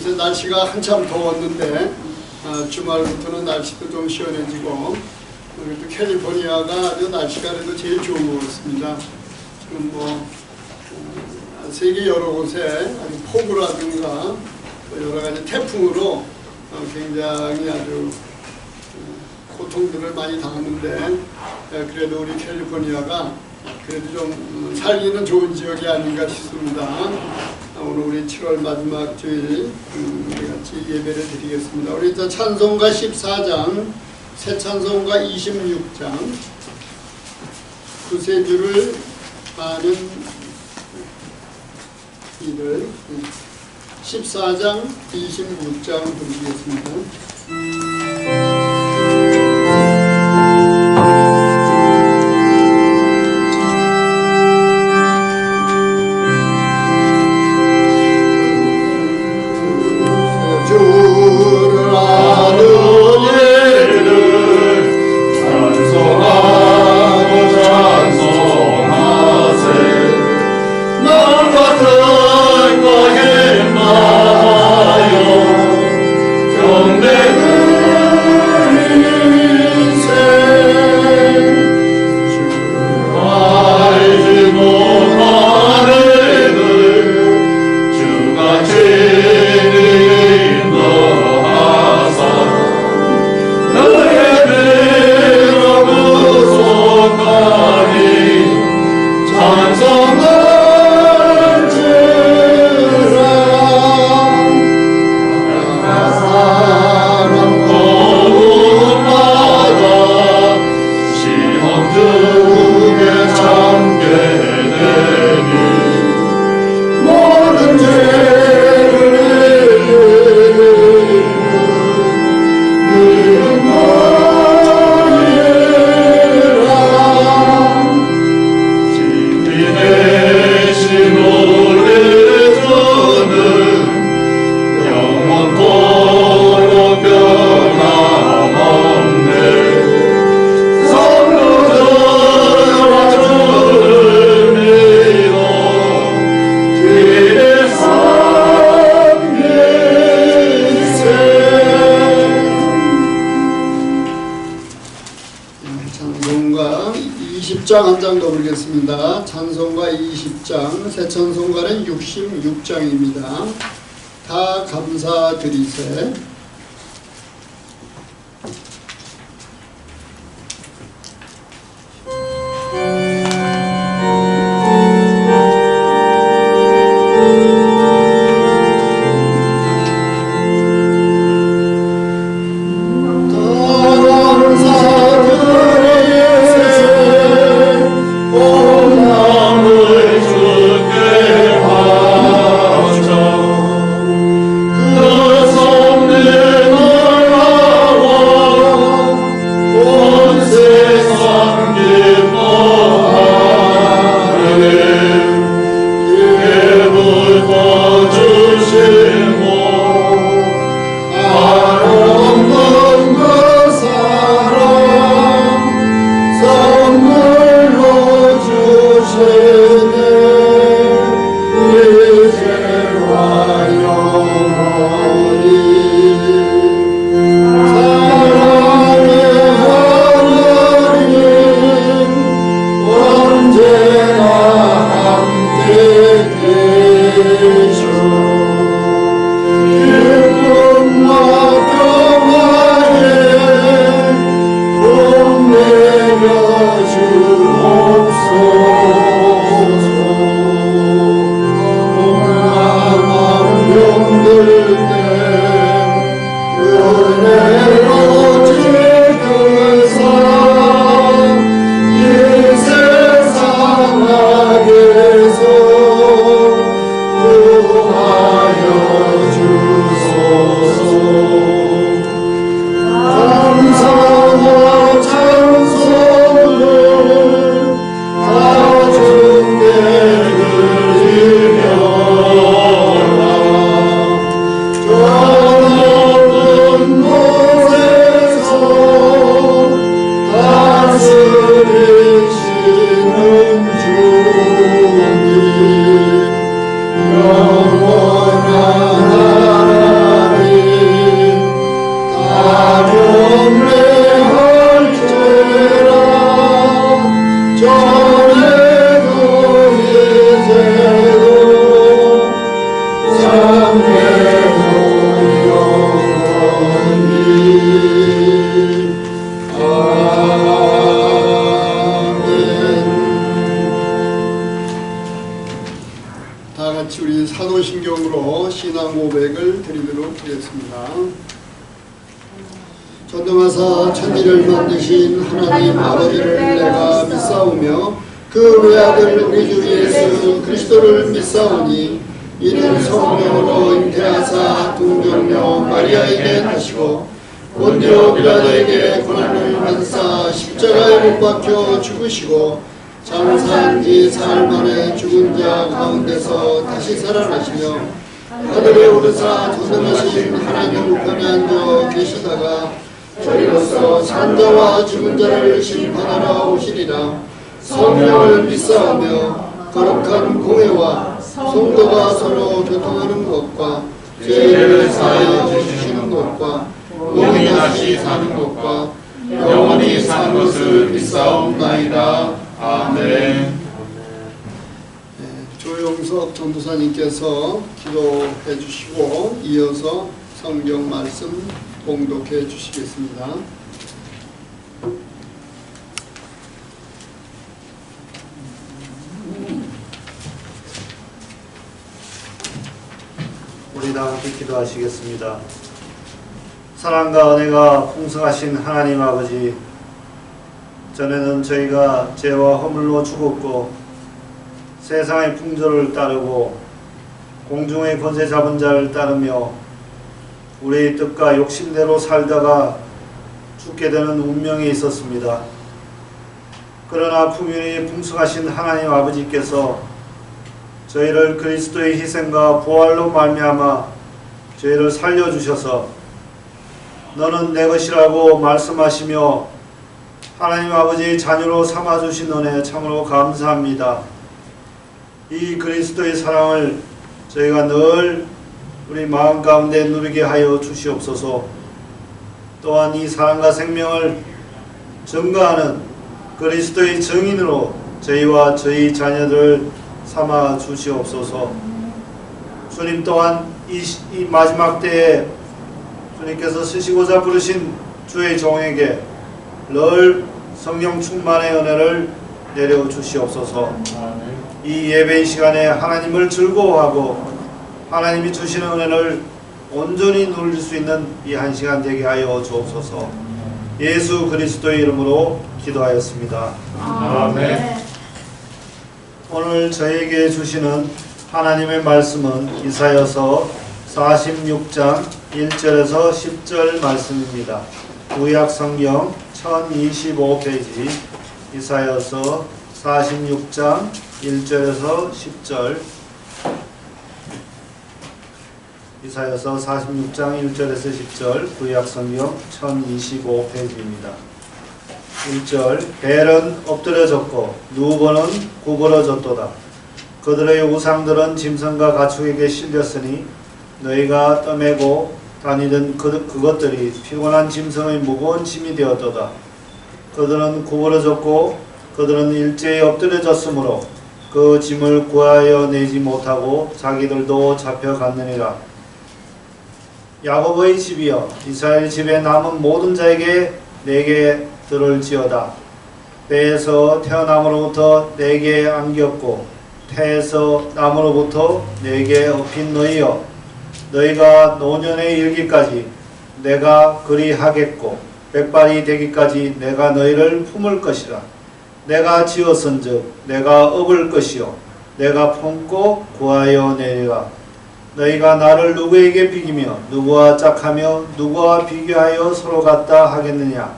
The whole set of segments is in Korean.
이제 날씨가 한참 더웠는데 주말부터는 날씨도 좀 시원해지고 또 캘리포니아가 아주 날씨가 그래도 제일 좋은 것 같습니다. 지금 뭐 세계 여러 곳에 폭우라든가 여러 가지 태풍으로 굉장히 아주 고통들을 많이 당하는데 그래도 우리 캘리포니아가 그래도 좀 살기는 좋은 지역이 아닌가 싶습니다. 오늘 우리 7월 마지막 주일 우리 같이 예배를 드리겠습니다. 우리 찬송가 14장, 새 찬송가 26장, 두세 줄을 아는 이들 14장, 26장 부르시겠습니다. 한 장 더 부르겠습니다. 찬송가 20장, 새 찬송가는 66장입니다. 다 감사드리세. 그 음성으로 신앙 고백을 드리도록 하겠습니다. 전능하사 천지를 만드신 하나님 아버지를 내가 믿사오며 그 외아들 우리 주 예수 그리스도를 믿사오니 이는 성령으로 잉태하사 동정녀 마리아에게 하시고 본디오 빌라도에게 고난을 받으사 십자가에 못 박혀 죽으시고 장사한 지 사흘 만에 죽은 자 가운데서 다시 살아나시며 하늘에 오르사 전능하신 하나님 우편에 앉아 계시다가 저희로서 산자와 죽은 자를 심판하러 오시리라. 성령을 믿사오며 거룩한 공회와 성도가 서로 교통하는 것과 죄를 사하여 주시는 것과 몸이 다시 사는 것과 영원히 사는 것을 믿사옵나이다. 아멘. 조용석 전도사님께서 기도해 주시고 이어서 성경 말씀 봉독해 주시겠습니다. 우리 다 함께 기도하시겠습니다. 사랑과 은혜가 풍성하신 하나님 아버지, 전에는 저희가 죄와 허물로 죽었고 세상의 풍조를 따르고 공중의 권세 잡은 자를 따르며 우리의 뜻과 욕심대로 살다가 죽게 되는 운명이 있었습니다. 그러나 풍요의 풍성하신 하나님 아버지께서 저희를 그리스도의 희생과 부활로 말미암아 저희를 살려주셔서 너는 내 것이라고 말씀하시며 하나님 아버지의 자녀로 삼아주신 은혜 참으로 감사합니다. 이 그리스도의 사랑을 저희가 늘 우리 마음 가운데 누리게 하여 주시옵소서. 또한 이 사랑과 생명을 증거하는 그리스도의 증인으로 저희와 저희 자녀들을 삼아 주시옵소서. 주님 또한 이 마지막 때에 주님께서 쓰시고자 부르신 주의 종에게 늘 성령 충만의 은혜를 내려 주시옵소서. 이 예배 시간에 하나님을 즐거워하고 하나님이 주시는 은혜를 온전히 누릴 수 있는 이 한 시간 되게 하여 주옵소서. 예수 그리스도의 이름으로 기도하였습니다. 아멘. 오늘 저에게 주시는 하나님의 말씀은 이사야서 46장 1절에서 10절 말씀입니다. 구약 성경 1025페이지 이사야서 46장 1절에서 10절 이사야서 46장 1절에서 10절 구약 성경 1025페이지입니다. 1절 벨은 엎드려졌고 누버는 구부러졌도다. 그들의 우상들은 짐승과 가축에게 실렸으니 너희가 떠매고 다니던 그것들이 피곤한 짐승의 무거운 짐이 되었도다. 그들은 구부러졌고 그들은 일제히 엎드려졌으므로 그 짐을 구하여 내지 못하고 자기들도 잡혀갔느니라. 야곱의 집이여 이스라엘 집에 남은 모든 자에게 내게 들을지어다. 배에서 태어남으로부터 내게 안겼고 태에서 남으로부터 내게 업힌 너희여, 너희가 노년에 이르기까지 내가 그리 하겠고 백발이 되기까지 내가 너희를 품을 것이라. 내가 지었은즉 내가 업을 것이요 내가 품고 구하여 내리라. 너희가 나를 누구에게 비기며 누구와 짝하며 누구와 비교하여 서로 같다 하겠느냐.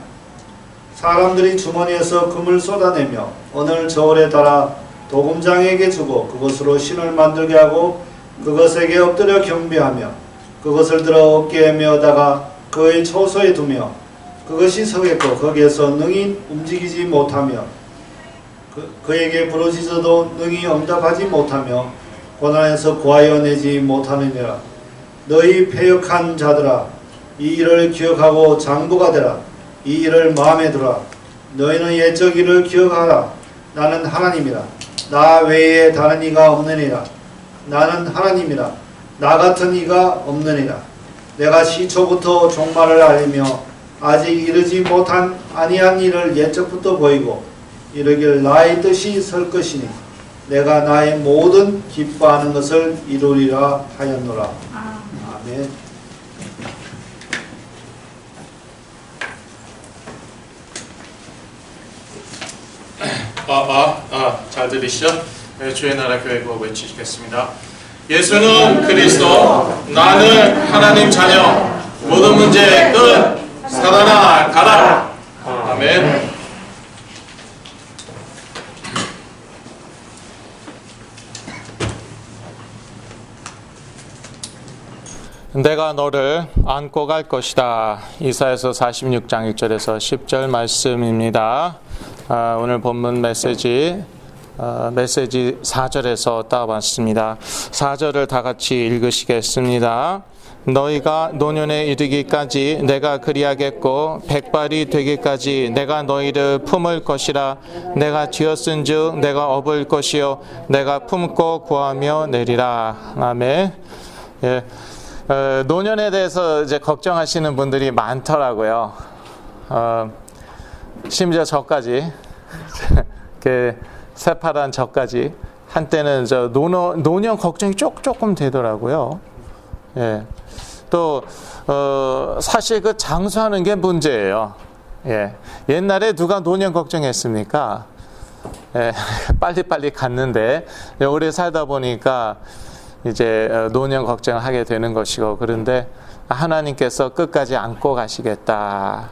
사람들이 주머니에서 금을 쏟아내며 오늘 저울에 달아 도금장에게 주고 그것으로 신을 만들게 하고 그것에게 엎드려 경배하며 그것을 들어 어깨에 메어다가 그의 초소에 두며 그것이 서겠고 거기에서 능히 움직이지 못하며 그에게 부르짖어도 능히 응답하지 못하며 고난에서 구하여 내지 못하느니라. 너희 패역한 자들아, 이 일을 기억하고 장부가 되라. 이 일을 마음에 두라. 너희는 옛적 일을 기억하라. 나는 하나님이라. 나 외에 다른 이가 없느니라. 나는 하나님이라. 나 같은 이가 없느니라. 내가 시초부터 종말을 알리며 아직 이르지 못한 아니한 일을 옛적부터 보이고 이르길 나의 뜻이 설 것이니 내가 나의 모든 기뻐하는 것을 이루리라 하였노라. 아멘. 잘 들으시죠? 네, 주의 나라 교회 구호 외치시겠습니다. 예수는 그리스도, 나는 하나님 자녀, 모든 문제 끝, 사단아 가라. 아멘. 내가 너를 안고 갈 것이다. 이사야서 46장 1절에서 10절 말씀입니다. 오늘 본문 메시지 4절에서 따왔습니다. 4절을 다 같이 읽으시겠습니다. 너희가 노년에 이르기까지 내가 그리하겠고 백발이 되기까지 내가 너희를 품을 것이라. 내가 지었은즉 내가 업을 것이요 내가 품고 구하며 내리라. 아멘. 예. 노년에 대해서 이제 걱정하시는 분들이 많더라고요. 심지어 저까지 그 새파란 저까지 한때는 저 노년 걱정이 조금 되더라고요. 예. 또 사실 그 장수하는 게 문제예요. 예. 옛날에 누가 노년 걱정했습니까? 예. 빨리빨리 갔는데 오래 살다 보니까 이제 노년 걱정을 하게 되는 것이고, 그런데 하나님께서 끝까지 안고 가시겠다라고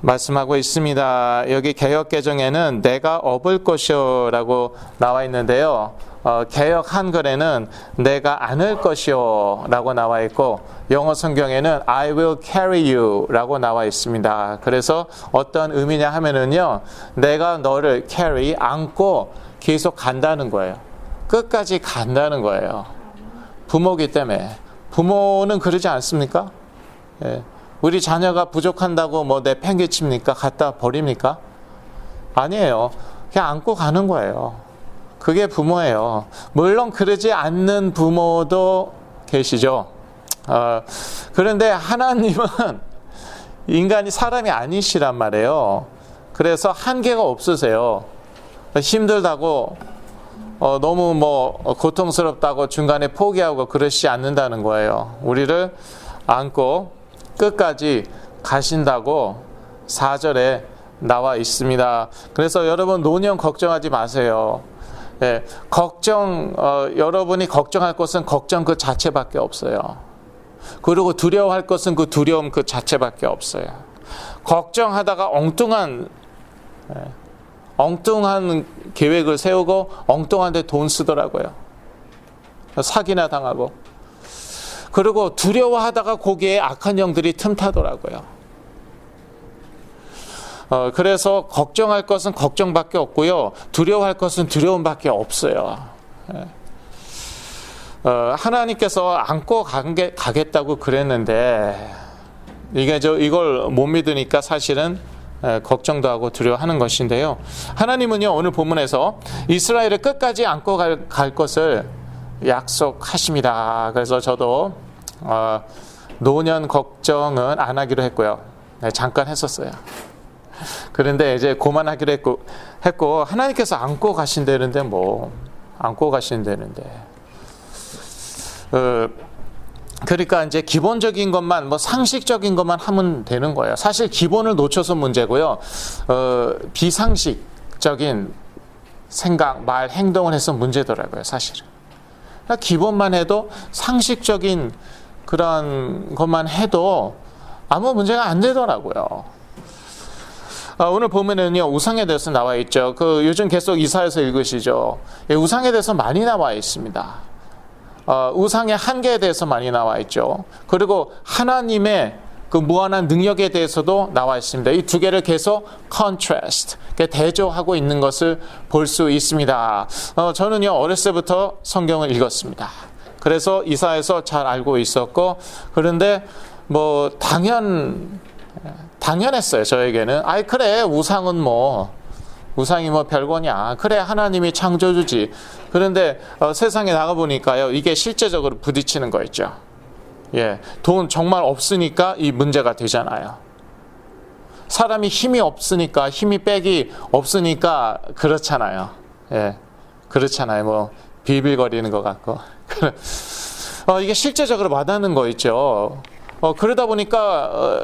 말씀하고 있습니다. 여기 개역개정에는 내가 업을 것이요라고 나와 있는데요. 개역 한글에는 내가 안을 것이요라고 나와 있고, 영어 성경에는 I will carry you라고 나와 있습니다. 그래서 어떤 의미냐 하면은요, 내가 너를 carry, 안고 계속 간다는 거예요. 끝까지 간다는 거예요. 부모기 때문에. 부모는 그러지 않습니까? 예. 우리 자녀가 부족한다고 뭐 내팽개칩니까? 갖다 버립니까? 아니에요. 그냥 안고 가는 거예요. 그게 부모예요. 물론 그러지 않는 부모도 계시죠. 그런데 하나님은 인간이 사람이 아니시란 말이에요. 그래서 한계가 없으세요. 힘들다고 너무 고통스럽다고 중간에 포기하고 그러시지 않는다는 거예요. 우리를 안고 끝까지 가신다고 4절에 나와 있습니다. 그래서 여러분 노년 걱정하지 마세요. 예, 여러분이 걱정할 것은 걱정 그 자체밖에 없어요. 그리고 두려워할 것은 그 두려움 그 자체밖에 없어요. 걱정하다가 엉뚱한 계획을 세우고 엉뚱한 데 돈 쓰더라고요. 사기나 당하고. 그리고 두려워하다가 거기에 악한 영들이 틈타더라고요. 그래서 걱정할 것은 걱정밖에 없고요. 두려워할 것은 두려움밖에 없어요. 하나님께서 안고 가겠다고 그랬는데 이걸 못 믿으니까 사실은 걱정도 하고 두려워하는 것인데요. 하나님은요, 오늘 본문에서 이스라엘을 끝까지 안고 갈 것을 약속하십니다. 그래서 저도 노년 걱정은 안 하기로 했고요. 네, 잠깐 했었어요. 그런데 이제 그만하기로 했고 하나님께서 안고 가신다는데 안고 가신다는데 그러니까 이제 기본적인 것만 상식적인 것만 하면 되는 거예요. 사실 기본을 놓쳐서 문제고요. 비상식적인 생각, 말, 행동을 해서 문제더라고요. 사실은. 그러니까 기본만 해도 상식적인 그런 것만 해도 아무 문제가 안 되더라고요. 오늘 보면은요, 우상에 대해서 나와 있죠. 요즘 계속 이사야서 읽으시죠. 예, 우상에 대해서 많이 나와 있습니다. 우상의 한계에 대해서 많이 나와 있죠. 그리고 하나님의 그 무한한 능력에 대해서도 나와 있습니다. 이 두 개를 계속 contrast, 대조하고 있는 것을 볼 수 있습니다. 저는요, 어렸을 때부터 성경을 읽었습니다. 그래서 이사야서 잘 알고 있었고, 그런데 당연했어요. 저에게는. 그래, 우상이 별거냐. 그래, 하나님이 창조주지. 그런데 세상에 나가보니까요, 이게 실제적으로 부딪히는 거 있죠. 예, 돈 정말 없으니까 이 문제가 되잖아요. 사람이 힘이 없으니까, 힘이 백이 없으니까 그렇잖아요. 예, 그렇잖아요. 뭐 비빌거리는 것 같고. 이게 실제적으로 와닿는 거 있죠. 그러다 보니까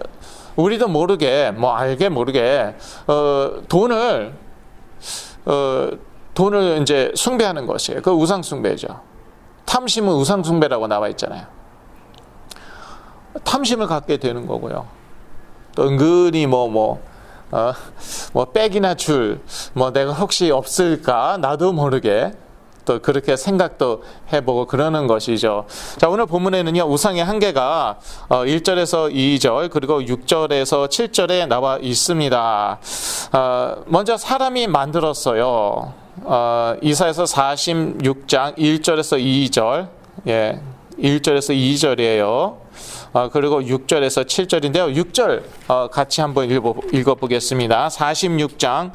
우리도 모르게, 뭐 알게 모르게 돈을 이제 숭배하는 것이에요. 그 우상 숭배죠. 탐심은 우상 숭배라고 나와 있잖아요. 탐심을 갖게 되는 거고요. 또 은근히 뭐 백이나 줄, 뭐 내가 혹시 없을까 나도 모르게 또 그렇게 생각도 해보고 그러는 것이죠. 자, 오늘 본문에는요, 우상의 한계가 1절에서 2절 그리고 6절에서 7절에 나와 있습니다. 먼저 사람이 만들었어요. 이사야서 46장 1절에서 2절, 예, 1절에서 2절이에요. 그리고 6절에서 7절인데요. 6절 같이 한번 읽어보겠습니다. 46장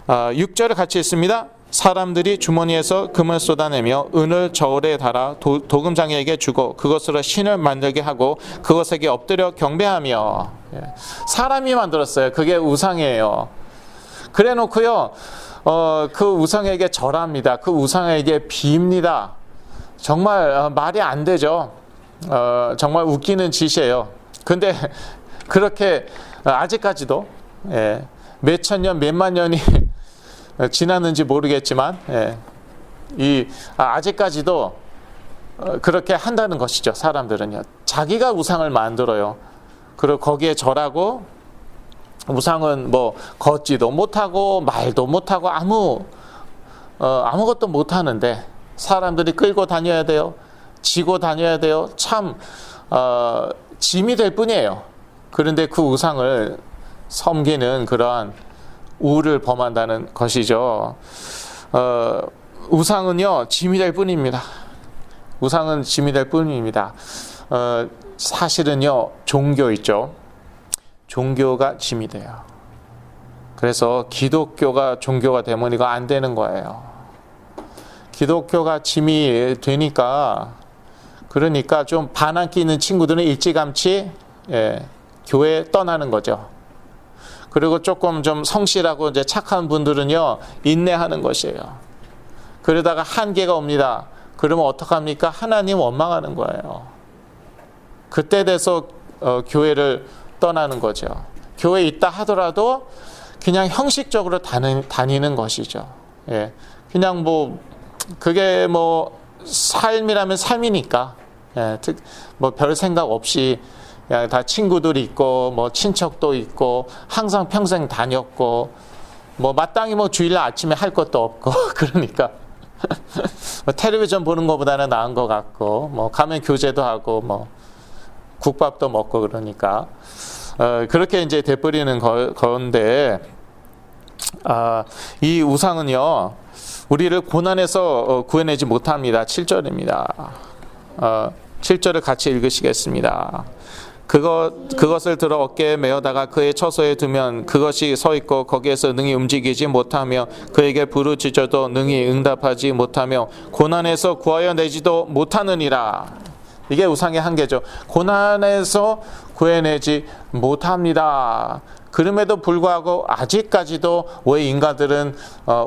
6절을 같이 읽습니다. 사람들이 주머니에서 금을 쏟아내며 은을 저울에 달아 도금장에게 주고 그것으로 신을 만들게 하고 그것에게 엎드려 경배하며. 사람이 만들었어요. 그게 우상이에요. 그래 놓고요, 그 우상에게 절합니다. 그 우상에게 빕니다. 정말 말이 안 되죠. 정말 웃기는 짓이에요. 근데 그렇게 아직까지도, 예, 몇천 년, 몇만 년이 지났는지 모르겠지만, 예, 아직까지도 그렇게 한다는 것이죠. 사람들은요, 자기가 우상을 만들어요. 그리고 거기에 절하고, 우상은 뭐 걷지도 못하고 말도 못하고 아무것도 못하는데 사람들이 끌고 다녀야 돼요. 지고 다녀야 돼요. 참 짐이 될 뿐이에요. 그런데 그 우상을 섬기는 그러한 우를 범한다는 것이죠. 우상은요, 짐이 될 뿐입니다. 우상은 짐이 될 뿐입니다. 사실은요, 종교 있죠. 종교가 짐이 돼요. 그래서 기독교가 종교가 되면 이거 안 되는 거예요. 기독교가 짐이 되니까, 그러니까 좀 반항기 있는 친구들은 일찌감치, 예, 교회 떠나는 거죠. 그리고 조금 좀 성실하고 이제 착한 분들은요, 인내하는 것이에요. 그러다가 한계가 옵니다. 그러면 어떡합니까? 하나님 원망하는 거예요. 그때 돼서 교회를 떠나는 거죠. 교회에 있다 하더라도 그냥 형식적으로 다니는 것이죠. 예, 그냥 뭐 그게 뭐 삶이라면 삶이니까, 예, 뭐 별 생각 없이 그냥 다 친구들이 있고 뭐 친척도 있고 항상 평생 다녔고 뭐 마땅히 뭐 주일날 아침에 할 것도 없고 그러니까 뭐 텔레비전 보는 것보다는 나은 것 같고 뭐 가면 교제도 하고 뭐 국밥도 먹고 그러니까 그렇게 이제 돼버리는 건데, 이 우상은요, 우리를 고난에서 구해내지 못합니다. 7절입니다. 7절을 같이 읽으시겠습니다. 그것을 들어 어깨에 메어다가 그의 처소에 두면 그것이 서 있고 거기에서 능히 움직이지 못하며 그에게 부르짖어도 능히 응답하지 못하며 고난에서 구하여 내지도 못하느니라. 이게 우상의 한계죠. 고난에서 구해내지 못합니다. 그럼에도 불구하고 아직까지도 왜 인간들은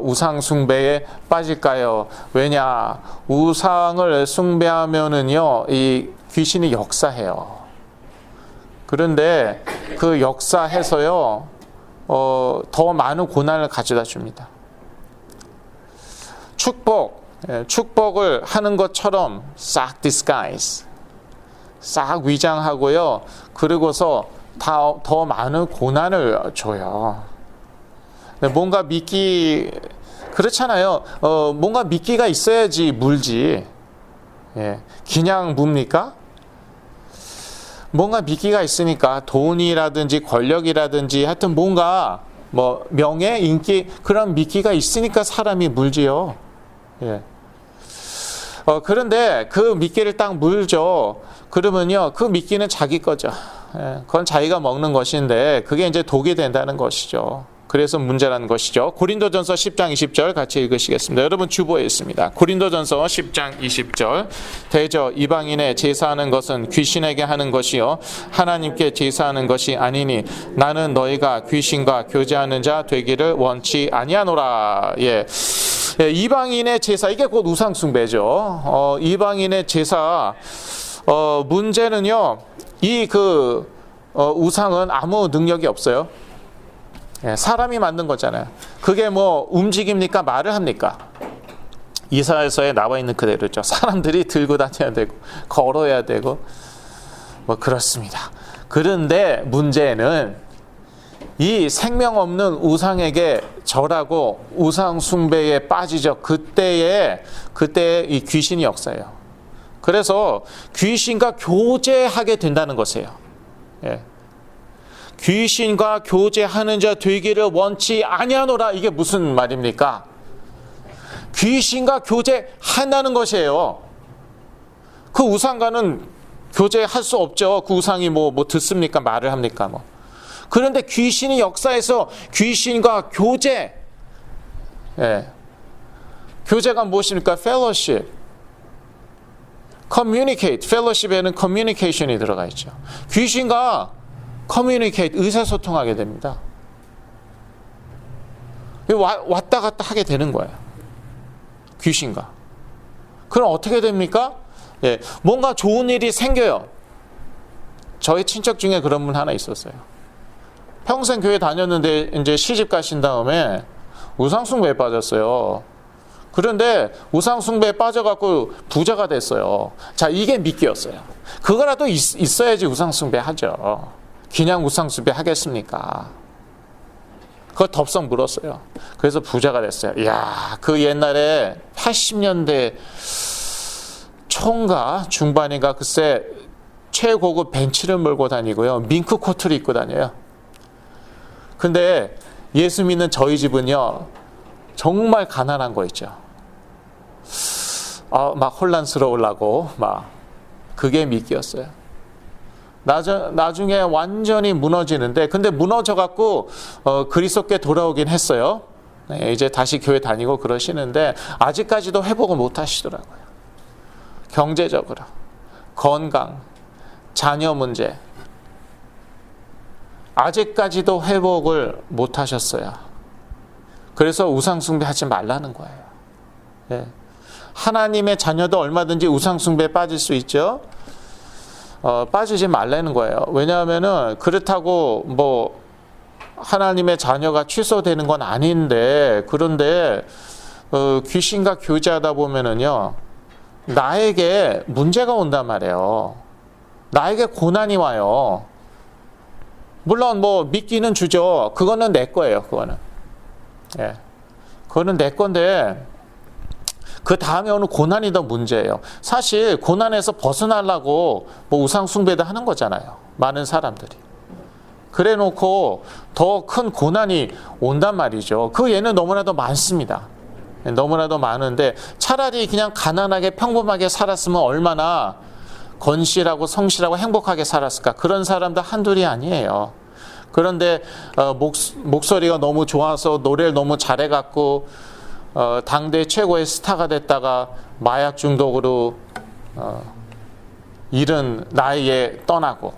우상 숭배에 빠질까요? 왜냐? 우상을 숭배하면은요, 이 귀신이 역사해요. 그런데 그 역사해서요, 더 많은 고난을 가져다 줍니다. 축복을 하는 것처럼 싹 disguise, 싹 위장하고요. 그리고서 더 많은 고난을 줘요. 뭔가 그렇잖아요. 뭔가 미끼가 있어야지 물지. 예, 그냥 뭡니까? 뭔가 미끼가 있으니까 돈이라든지 권력이라든지 하여튼 뭔가 뭐 명예, 인기 그런 미끼가 있으니까 사람이 물지요. 예. 그런데 그 미끼를 딱 물죠. 그러면요, 그 미끼는 자기 거죠. 예, 그건 자기가 먹는 것인데 그게 이제 독이 된다는 것이죠. 그래서 문제라는 것이죠. 고린도전서 10장 20절 같이 읽으시겠습니다. 여러분 주보에 있습니다. 고린도전서 10장 20절. 대저 이방인의 제사하는 것은 귀신에게 하는 것이요 하나님께 제사하는 것이 아니니 나는 너희가 귀신과 교제하는 자 되기를 원치 아니하노라. 예. 이방인의 제사, 이게 곧 우상 숭배죠. 이방인의 제사, 문제는요, 우상은 아무 능력이 없어요. 예, 사람이 만든 거잖아요. 그게 뭐 움직입니까? 말을 합니까? 이사야서에 나와 있는 그대로죠. 사람들이 들고 다녀야 되고 걸어야 되고 뭐 그렇습니다. 그런데 문제는 이 생명 없는 우상에게 절하고 우상 숭배에 빠지죠. 그때에 이 귀신이 역사해요. 그래서 귀신과 교제하게 된다는 것이에요. 예. 귀신과 교제하는 자 되기를 원치 아니하노라. 이게 무슨 말입니까? 귀신과 교제한다는 것이에요. 그 우상과는 교제할 수 없죠. 그 우상이 뭐 듣습니까? 말을 합니까? 뭐. 그런데 귀신이 역사해서 귀신과 교제. 예. 교제가 무엇입니까? fellowship. communicate. fellowship에는 communication이 들어가 있죠. 귀신과 communicate, 의사소통하게 됩니다. 왔다 갔다 하게 되는 거예요. 귀신과. 그럼 어떻게 됩니까? 예, 뭔가 좋은 일이 생겨요. 저희 친척 중에 그런 분 하나 있었어요. 평생 교회 다녔는데 이제 시집 가신 다음에 우상숭배에 빠졌어요. 그런데 우상숭배에 빠져갖고 부자가 됐어요. 자, 이게 미끼였어요. 그거라도 있어야지 우상숭배 하죠. 그냥 우상숭배 하겠습니까? 그거 덥석 물었어요. 그래서 부자가 됐어요. 이야, 그 옛날에 80년대 초인가 중반인가 글쎄 최고급 벤츠를 몰고 다니고요. 밍크 코트를 입고 다녀요. 근데 예수 믿는 저희 집은요, 정말 가난한 거 있죠. 막 혼란스러우려고 막 그게 미끼였어요. 나중에 완전히 무너지는데, 근데 무너져갖고 그리스도께 돌아오긴 했어요. 네, 이제 다시 교회 다니고 그러시는데 아직까지도 회복을 못 하시더라고요. 경제적으로, 건강, 자녀 문제, 아직까지도 회복을 못 하셨어요. 그래서 우상숭배 하지 말라는 거예요. 네. 하나님의 자녀도 얼마든지 우상숭배에 빠질 수 있죠. 빠지지 말라는 거예요. 왜냐하면은 그렇다고 뭐 하나님의 자녀가 취소되는 건 아닌데, 그런데 귀신과 교제하다 보면은요, 나에게 문제가 온단 말이에요. 나에게 고난이 와요. 물론 뭐 미끼는 주죠. 그거는 내 거예요. 그거는. 예. 그거는 내 건데 그 다음에 오는 고난이 더 문제예요. 사실 고난에서 벗어나려고 뭐 우상 숭배도 하는 거잖아요. 많은 사람들이. 그래 놓고 더 큰 고난이 온단 말이죠. 그 예는 너무나도 많습니다. 너무나도 많은데 차라리 그냥 가난하게 평범하게 살았으면 얼마나 건실하고 성실하고 행복하게 살았을까. 그런 사람도 한둘이 아니에요. 그런데 목소리가 너무 좋아서 노래를 너무 잘해갖고 당대 최고의 스타가 됐다가 마약 중독으로 이른 나이에 떠나고,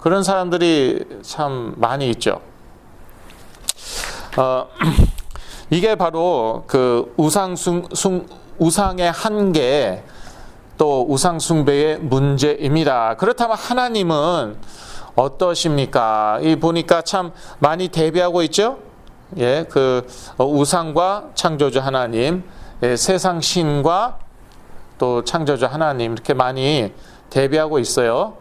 그런 사람들이 참 많이 있죠. 이게 바로 그 우상의 한계, 또 우상숭배의 문제입니다. 그렇다면 하나님은 어떠십니까? 이 보니까 참 많이 대비하고 있죠. 예, 그 우상과 창조주 하나님, 예, 세상 신과 또 창조주 하나님, 이렇게 많이 대비하고 있어요.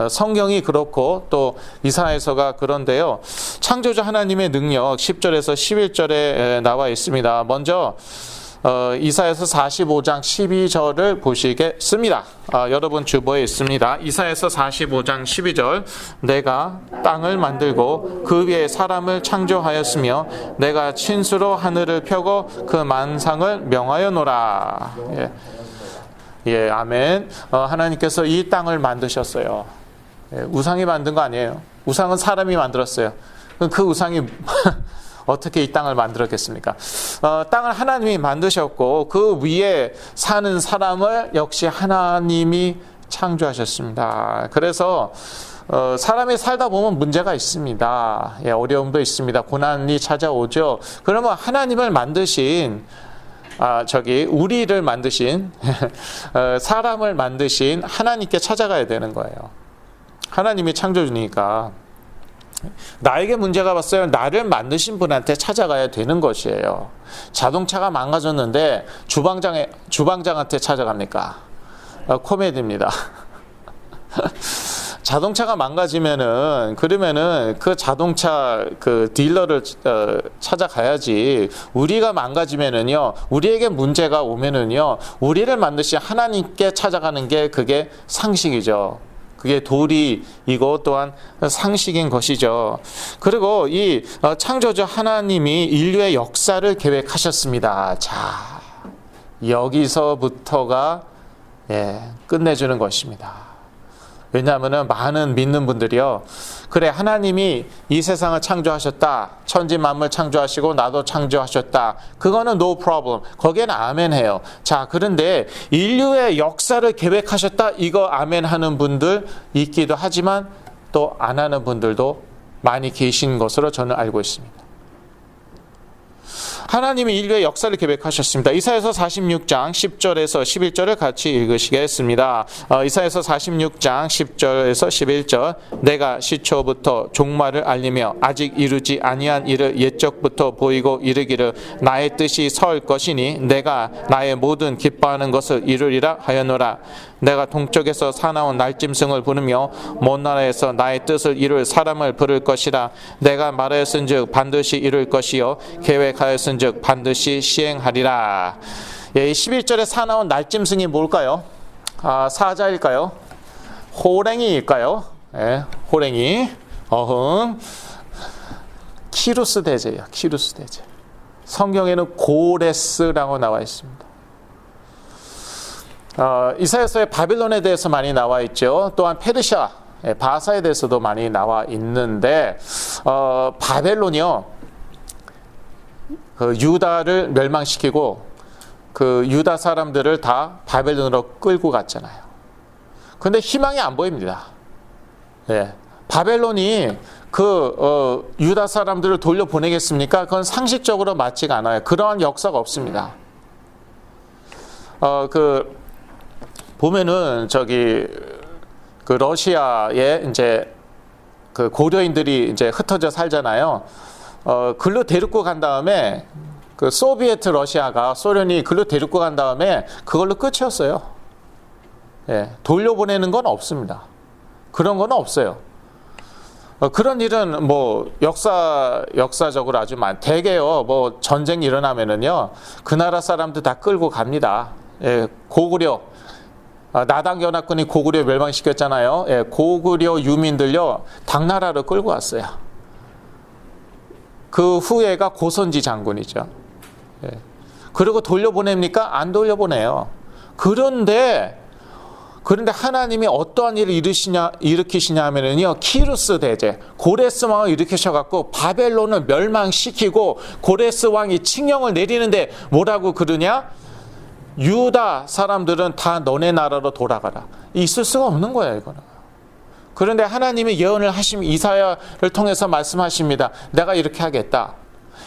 성경이 그렇고 또 이사야서가 그런데요. 창조주 하나님의 능력 10절에서 11절에 나와 있습니다. 먼저 이사야서 45장 12절을 보시겠습니다. 여러분 주보에 있습니다. 이사야서 45장 12절. 내가 땅을 만들고 그 위에 사람을 창조하였으며 내가 친수로 하늘을 펴고 그 만상을 명하여노라. 예, 아멘. 하나님께서 이 땅을 만드셨어요. 예, 우상이 만든 거 아니에요. 우상은 사람이 만들었어요. 그 우상이 어떻게 이 땅을 만들었겠습니까? 땅을 하나님이 만드셨고 그 위에 사는 사람을 역시 하나님이 창조하셨습니다. 그래서 사람이 살다 보면 문제가 있습니다. 예, 어려움도 있습니다. 고난이 찾아오죠. 그러면 하나님을 만드신 우리를 만드신 사람을 만드신 하나님께 찾아가야 되는 거예요. 하나님이 창조주니까 나에게 문제가 왔어요. 나를 만드신 분한테 찾아가야 되는 것이에요. 자동차가 망가졌는데 주방장한테 찾아갑니까? 코미디입니다. 자동차가 망가지면은 그러면은 그 자동차 그 딜러를 찾아가야지. 우리가 망가지면은요, 우리에게 문제가 오면은요, 우리를 만드신 하나님께 찾아가는 게 그게 상식이죠. 그게 도리이고 또한 상식인 것이죠. 그리고 이 창조주 하나님이 인류의 역사를 계획하셨습니다. 자, 여기서부터가 끝내주는 것입니다. 왜냐하면 많은 믿는 분들이요, 그래 하나님이 이 세상을 창조하셨다, 천지 만물 창조하시고 나도 창조하셨다, 그거는 no problem, 거기에는 아멘 해요. 자, 그런데 인류의 역사를 계획하셨다, 이거 아멘 하는 분들 있기도 하지만 또 안 하는 분들도 많이 계신 것으로 저는 알고 있습니다. 하나님이 인류의 역사를 계획하셨습니다. 이사야서 46장 10절에서 11절을 같이 읽으시겠습니다. 이사야서 46장 10절에서 11절. 내가 시초부터 종말을 알리며 아직 이루지 아니한 일을 옛적부터 보이고 이르기를 나의 뜻이 설 것이니 내가 나의 모든 기뻐하는 것을 이루리라 하였노라. 내가 동쪽에서 사나운 날짐승을 부르며 먼 나라에서 나의 뜻을 이룰 사람을 부를 것이라. 내가 말하였은즉 반드시 이룰 것이요 계획하였은즉 반드시 시행하리라. 예, 11절에 사나운 날짐승이 뭘까요? 사자일까요? 호랭이일까요? 예, 호랭이. 키루스 대제예요. 키루스 대제. 성경에는 고레스라고 나와 있습니다. 이사야서에 바빌론에 대해서 많이 나와 있죠. 또한 페르시아, 바사에 대해서도 많이 나와 있는데 바벨론이요, 그 유다를 멸망시키고 그 유다 사람들을 다 바벨론으로 끌고 갔잖아요. 그런데 희망이 안 보입니다. 바벨론이 유다 사람들을 돌려보내겠습니까? 그건 상식적으로 맞지가 않아요. 그러한 역사가 없습니다. 보면은 그 러시아에 이제 그 고려인들이 이제 흩어져 살잖아요. 글로 데리고 간 다음에 그 소비에트 러시아가, 소련이 글로 데리고 간 다음에 그걸로 끝이었어요. 돌려보내는 건 없습니다. 그런 건 없어요. 그런 일은 뭐 역사적으로 아주 대개요. 뭐 전쟁이 일어나면은요, 그 나라 사람들 다 끌고 갑니다. 고구려, 나당연합군이 고구려 멸망시켰잖아요. 고구려 유민들요, 당나라로 끌고 왔어요. 그 후예가 고선지 장군이죠. 그리고 돌려보냅니까? 안 돌려보내요. 그런데 하나님이 어떠한 일을 일으키시냐 하면은요, 키루스 대제, 고레스 왕을 일으키셔갖고 바벨론을 멸망시키고 고레스 왕이 칙령을 내리는데 뭐라고 그러냐? 유다 사람들은 다 너네 나라로 돌아가라. 있을 수가 없는 거예요, 이거는. 그런데 하나님이 예언을 하시면 이사야를 통해서 말씀하십니다. 내가 이렇게 하겠다.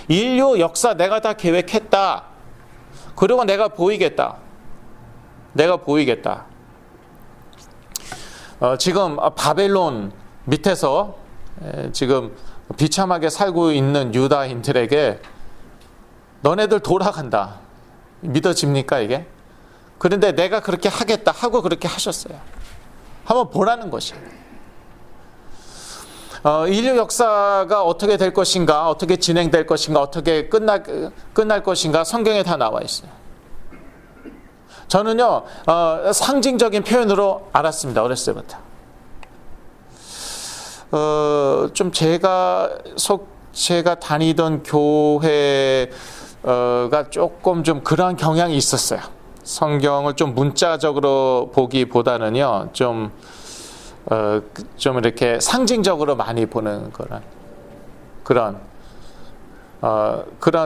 인류 역사 내가 다 계획했다. 그리고 내가 보이겠다. 내가 보이겠다. 지금 바벨론 밑에서 지금 비참하게 살고 있는 유다인들에게 너네들 돌아간다. 믿어집니까, 이게? 그런데 내가 그렇게 하겠다 하고 그렇게 하셨어요. 한번 보라는 것이에요. 인류 역사가 어떻게 될 것인가, 어떻게 진행될 것인가, 어떻게 끝날 것인가 성경에 다 나와 있어요. 저는요, 상징적인 표현으로 알았습니다. 어렸을 때부터. 좀 제가 다니던 교회가 조금 좀 그런 경향이 있었어요. 성경을 좀 문자적으로 보기보다는요, 좀 이렇게 상징적으로 많이 보는 그런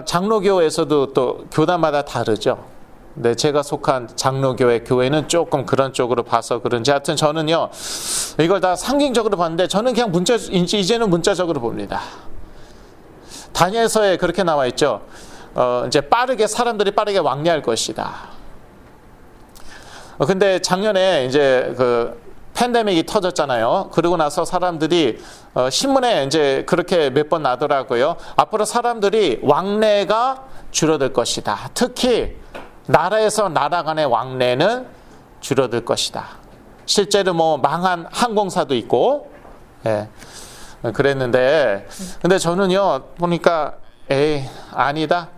장로교에서도 또 교단마다 다르죠. 네, 제가 속한 장로교회 교회는 조금 그런 쪽으로 봐서 그런지 하여튼 저는요 이걸 다 상징적으로 봤는데 저는 그냥 이제는 문자적으로 봅니다. 다니엘서에 그렇게 나와 있죠. 이제 사람들이 빠르게 왕래할 것이다. 근데 작년에 이제 그 팬데믹이 터졌잖아요. 그러고 나서 사람들이 신문에 이제 그렇게 몇 번 나더라고요. 앞으로 사람들이 왕래가 줄어들 것이다. 특히 나라에서 나라 간의 왕래는 줄어들 것이다. 실제로 뭐 망한 항공사도 있고, 예, 그랬는데, 근데 저는요 보니까 아니다.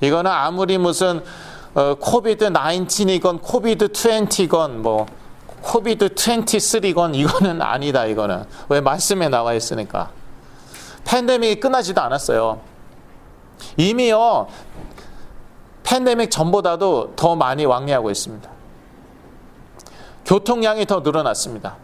이거는 아무리 무슨 코비드 19이건 코비드 20건 뭐 코비드 23건 이거는 아니다. 이거는 왜 말씀에 나와 있으니까. 팬데믹이 끝나지도 않았어요. 이미요 팬데믹 전보다도 더 많이 왕래하고 있습니다. 교통량이 더 늘어났습니다.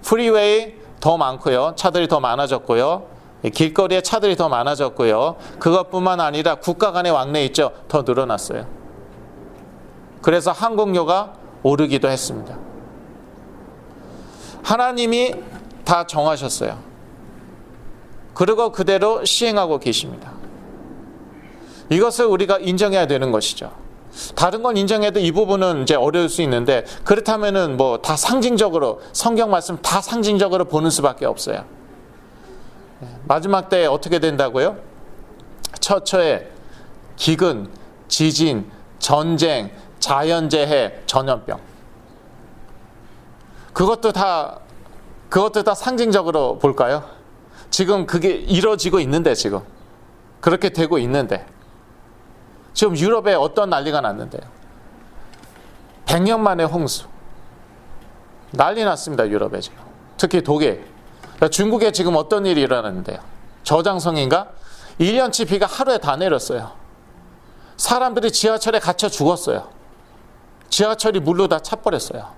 프리웨이 더 많고요. 차들이 더 많아졌고요. 길거리에 차들이 더 많아졌고요. 그것뿐만 아니라 국가 간의 왕래 있죠. 더 늘어났어요. 그래서 항공료가 오르기도 했습니다. 하나님이 다 정하셨어요. 그리고 그대로 시행하고 계십니다. 이것을 우리가 인정해야 되는 것이죠. 다른 건 인정해도 이 부분은 이제 어려울 수 있는데 그렇다면은 뭐 다 상징적으로 성경 말씀 다 상징적으로 보는 수밖에 없어요. 마지막 때에 어떻게 된다고요? 처처에 기근, 지진, 전쟁, 자연재해, 전염병. 그것도 다 상징적으로 볼까요? 지금 그게 이루어지고 있는데 지금 그렇게 되고 있는데 지금 유럽에 어떤 난리가 났는데요. 100년 만에 홍수. 난리 났습니다. 유럽에 지금. 특히 독일. 중국에 지금 어떤 일이 일어났는데요. 저장성인가? 1년치 비가 하루에 다 내렸어요. 사람들이 지하철에 갇혀 죽었어요. 지하철이 물로 다 차버렸어요.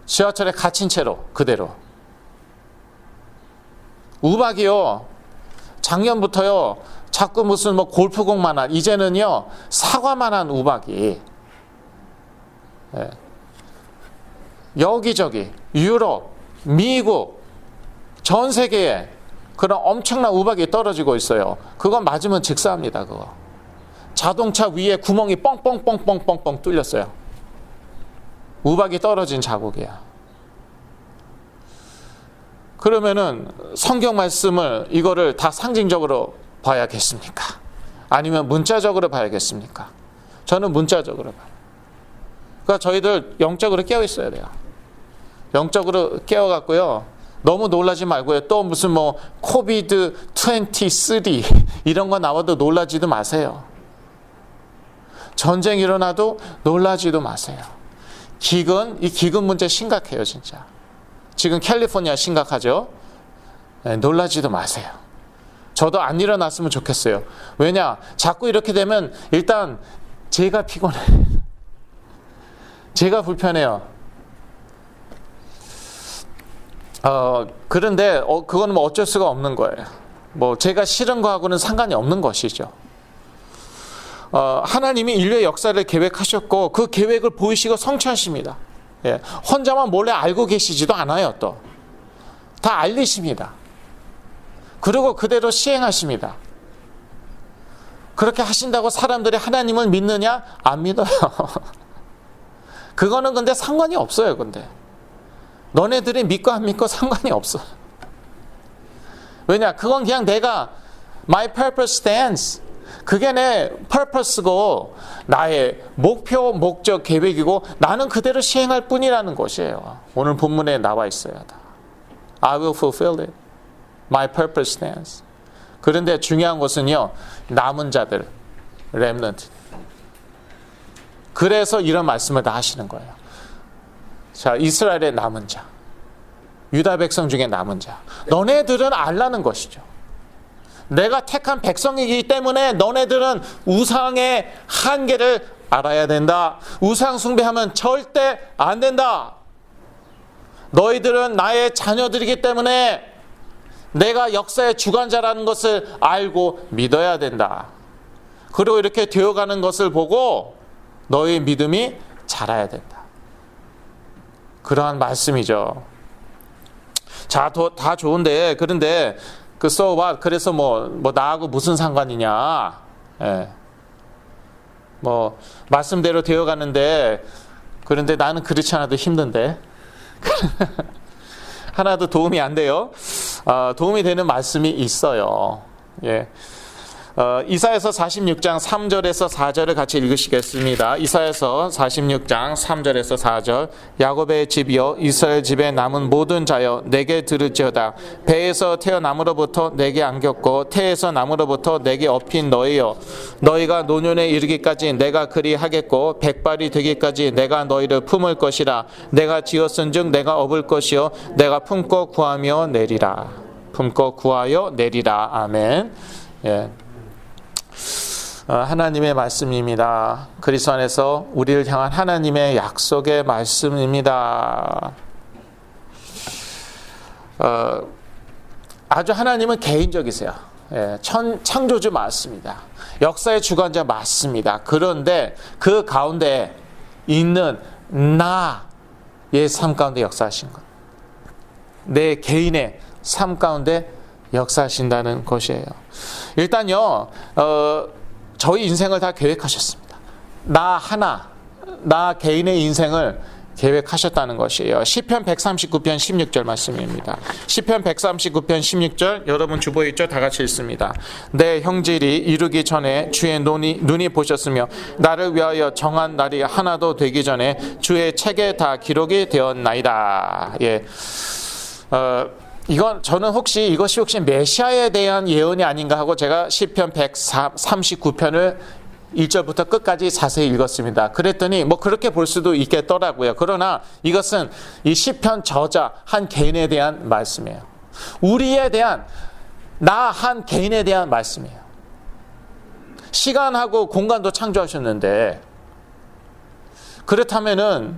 지하철에 갇힌 채로 그대로. 우박이요. 작년부터요. 자꾸 무슨 뭐 골프공만한 이제는요. 사과만한 우박이 여기저기 유럽, 미국, 전 세계에 그런 엄청난 우박이 떨어지고 있어요. 그건 맞으면 즉사합니다. 그거. 자동차 위에 구멍이 뻥뻥뻥뻥뻥뻥 뚫렸어요. 우박이 떨어진 자국이야. 그러면은 성경 말씀을 이거를 다 상징적으로 봐야겠습니까? 아니면 문자적으로 봐야겠습니까? 저는 문자적으로 봐요. 그러니까 저희들 영적으로 깨어 있어야 돼요. 영적으로 깨어갖고요. 너무 놀라지 말고요. 또 무슨 뭐 코비드 23 이런 거 나와도 놀라지도 마세요. 전쟁 일어나도 놀라지도 마세요. 이 기근 문제 심각해요, 진짜. 지금 캘리포니아 심각하죠? 놀라지도 마세요. 저도 안 일어났으면 좋겠어요. 왜냐? 자꾸 이렇게 되면 일단 제가 피곤해. 제가 불편해요. 그런데 그건 뭐 어쩔 수가 없는 거예요. 뭐 제가 싫은 거하고는 상관이 없는 것이죠. 하나님이 인류의 역사를 계획하셨고 그 계획을 보이시고 성취하십니다. 예, 혼자만 몰래 알고 계시지도 않아요. 또 다 알리십니다. 그리고 그대로 시행하십니다. 그렇게 하신다고 사람들이 하나님을 믿느냐? 안 믿어요. 그거는 근데 상관이 없어요. 근데 너네들이 믿고 안 믿고 상관이 없어. 왜냐? 그건 그냥 내가 my purpose stands. 그게 내 purpose고 나의 목표, 목적, 계획이고 나는 그대로 시행할 뿐이라는 것이에요. 오늘 본문에 나와 있어요. I will fulfill it. My purpose stands. 그런데 중요한 것은요. 남은 자들, remnant. 그래서 이런 말씀을 다 하시는 거예요. 자, 이스라엘의 남은 자. 유다 백성 중에 남은 자. 너네들은 알라는 것이죠. 내가 택한 백성이기 때문에 너네들은 우상의 한계를 알아야 된다. 우상 숭배하면 절대 안 된다. 너희들은 나의 자녀들이기 때문에 내가 역사의 주관자라는 것을 알고 믿어야 된다. 그리고 이렇게 되어가는 것을 보고 너의 믿음이 자라야 된다. 그러한 말씀이죠. 자, 다 좋은데, 그런데 그 so what? 그래서 뭐 나하고 무슨 상관이냐? 예. 뭐 말씀대로 되어가는데, 그런데 나는 그렇지 않아도 힘든데 하나도 도움이 안 돼요. 도움이 되는 말씀이 있어요. 예. 이사야서 46장 3절에서 4절을 같이 읽으시겠습니다. 이사야서 46장 3절에서 4절. 야곱의 집이여 이스라엘 집에 남은 모든 자여 내게 들을지어다. 배에서 태어남으로부터 내게 안겼고 태에서 남으로부터 내게 업힌 너희여, 너희가 노년에 이르기까지 내가 그리하겠고 백발이 되기까지 내가 너희를 품을 것이라. 내가 지었은즉 내가 업을 것이요 내가 품고 구하며 내리라. 품고 구하여 내리라. 아멘. 예. 하나님의 말씀입니다. 그리스도 안에서 우리를 향한 하나님의 약속의 말씀입니다. 아주 하나님은 개인적이세요. 예, 창조주 맞습니다. 역사의 주관자 맞습니다. 그런데 그 가운데 있는 나의 삶 가운데 역사하신 것, 내 개인의 삶 가운데 역사하신다는 것이에요. 일단요, 저희 인생을 다 계획하셨습니다. 나 개인의 인생을 계획하셨다는 것이에요. 시편 139편 16절 말씀입니다. 시편 139편 16절, 여러분 주보에 있죠? 다 같이 읽습니다. 내 형질이 이르기 전에 주의 눈이 보셨으며 나를 위하여 정한 날이 하나도 되기 전에 주의 책에 다 기록이 되었나이다. 예. 이것이 혹시 메시아에 대한 예언이 아닌가 하고 제가 시편 139편을 1절부터 끝까지 자세히 읽었습니다. 그랬더니 뭐 그렇게 볼 수도 있겠더라고요. 그러나 이것은 이 시편 저자 한 개인에 대한 말씀이에요. 우리에 대한, 나 한 개인에 대한 말씀이에요. 시간하고 공간도 창조하셨는데, 그렇다면은